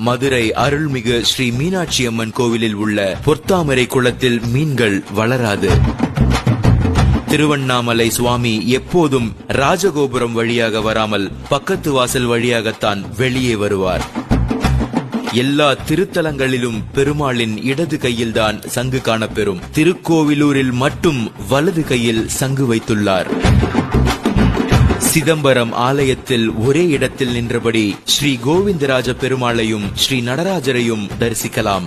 மதுரை அருள்மிகு ஸ்ரீ மீனாட்சி அம்மன் கோவிலில் உள்ள பொற்தாமரை குளத்தில் மீன்கள் வளராது. திருவண்ணாமலை சுவாமி எப்போதும் ராஜகோபுரம் வழியாக வராமல் பக்கத்து வாசல் வழியாகத்தான் வெளியே வருவார். எல்லா திருத்தலங்களிலும் பெருமாளின் இடது கையில்தான் சங்கு காணப்பெறும். திருக்கோவிலூரில் மட்டும் வலது கையில் சங்கு வைத்துள்ளார். சிதம்பரம் ஆலயத்தில் ஒரே இடத்தில் நின்றபடி ஸ்ரீ கோவிந்தராஜ பெருமாளையும் ஸ்ரீ நடராஜரையும் தரிசிக்கலாம்.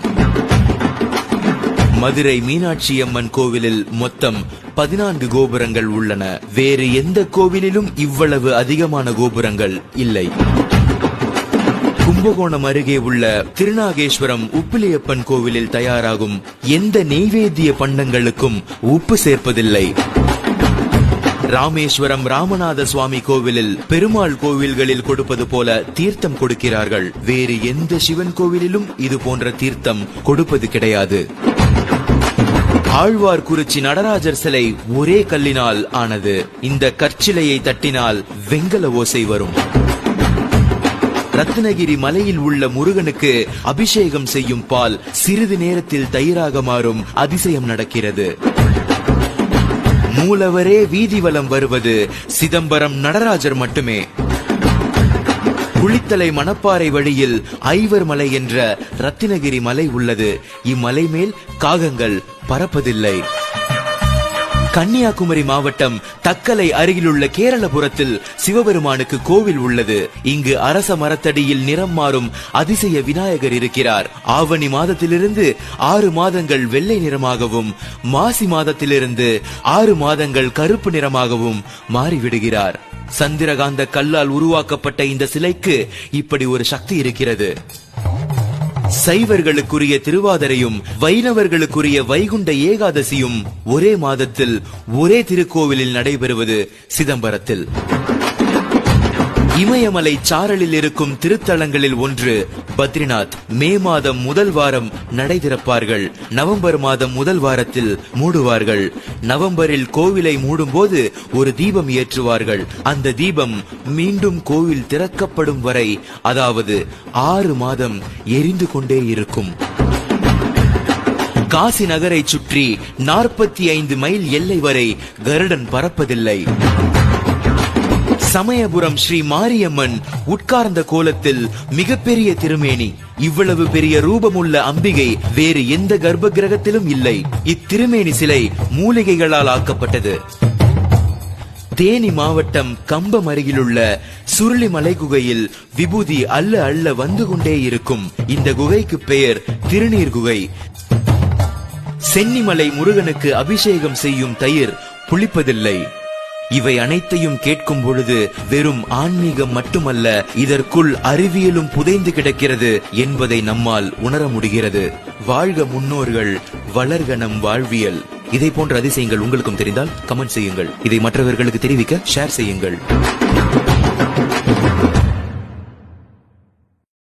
மதுரை மீனாட்சி அம்மன் கோவிலில் மொத்தம் 14 கோபுரங்கள் உள்ளன. வேறு எந்த கோவிலிலும் இவ்வளவு அதிகமான கோபுரங்கள் இல்லை. கும்பகோணம் அருகே உள்ள திருநாகேஸ்வரம் உப்பிலியப்பன் கோவிலில் தயாராகும் எந்த நெய்வேத்திய பண்டங்களுக்கும் உப்பு சேர்ப்பதில்லை. ராமேஸ்வரம் ராமநாத சுவாமி கோவிலில் பெருமாள் கோவில்களில் கொடுப்பது போல தீர்த்தம் கொடுக்கிறார்கள். வேறு எந்த சிவன் கோவிலிலும் இது போன்ற தீர்த்தம் கொடுப்பது கிடையாது. ஆழ்வார்குறிச்சி நடராஜர் சிலை ஒரே கல்லினால் ஆனது. இந்த கற்சிலையை தட்டினால் வெங்கல ஓசை வரும். ரத்னகிரி மலையில் உள்ள முருகனுக்கு அபிஷேகம் செய்யும் பால் சிறிது நேரத்தில் தயிராக மாறும் அதிசயம் நடக்கிறது. மூலவரே வீதி வலம் வருவது சிதம்பரம் நடராஜர் மட்டுமே. குளித்தலை மணப்பாறை வழியில் ஐவர் மலை என்ற ரத்தினகிரி மலை உள்ளது. இம்மலை மேல் காகங்கள் பறப்பதில்லை. கன்னியாகுமரி மாவட்டம் தக்கலை அருகிலுள்ள கேரளபுரத்தில் சிவபெருமானுக்கு கோவில் உள்ளது. இங்கு அரச மரத்தடியில் நிறம் மாறும் அதிசய விநாயகர் இருக்கிறார். ஆவணி மாதத்திலிருந்து 6 மாதங்கள் வெள்ளை நிறமாகவும், மாசி மாதத்திலிருந்து 6 மாதங்கள் கருப்பு நிறமாகவும் மாறிவிடுகிறார். சந்திரகாந்த கல்லால் உருவாக்கப்பட்ட இந்த சிலைக்கு இப்படி ஒரு சக்தி இருக்கிறது. சைவர்களுக்குரிய திருவாதிரையும் வைணவர்களுக்குரிய வைகுண்ட ஏகாதசியும் ஒரே மாதத்தில் ஒரே திருக்கோவிலில் நடைபெறுவது சிதம்பரத்தில். இமயமலை சாரலில் இருக்கும் திருத்தலங்களில் ஒன்று பத்ரிநாத். மே மாதம் முதல் வாரம் நடை திறப்பார்கள். நவம்பர் மாதம் முதல் வாரத்தில் மூடுவார்கள். நவம்பரில் கோவிலை மூடும் போது ஒரு தீபம் ஏற்றுவார்கள். அந்த தீபம் மீண்டும் கோவில் திறக்கப்படும் வரை, அதாவது 6 மாதம் எரிந்து கொண்டே இருக்கும். காசி நகரை சுற்றி 45 மைல் எல்லை வரை கருடன் பறப்பதில்லை. சமயபுரம் ஸ்ரீ மாரியம்மன் உட்கார்ந்த கோலத்தில் மிகப்பெரிய திருமேனி. இவ்வளவு பெரிய ரூபமுள்ள அம்பிகை வேறு எந்த கர்ப்ப கிரகத்திலும் இல்லை. இத்திருமேனி சிலை மூலிகைகளால் ஆக்கப்பட்டது. தேனி மாவட்டம் கம்பம் அருகிலுள்ள சுருளிமலை குகையில் விபூதி அள்ள அள்ள வந்து கொண்டே இருக்கும். இந்த குகைக்கு பெயர் திருநீர் குகை. சென்னிமலை முருகனுக்கு அபிஷேகம் செய்யும் தயிர் புளிப்பதில்லை. இவை அனைத்தையும் கேட்கும் பொழுது வெறும் ஆன்மீகம் மட்டுமல்ல, இதற்குள் அறிவியலும் புதைந்து கிடக்கிறது என்பதை நம்மால் உணர முடிகிறது. வாழ்க முன்னோர்கள், வளர்க நம் வாழ்வியல். இதை போன்ற அதிசயங்கள் உங்களுக்கும் தெரிந்தால் கமெண்ட் செய்யுங்கள். இதை மற்றவர்களுக்கு தெரிவிக்க ஷேர் செய்யுங்கள்.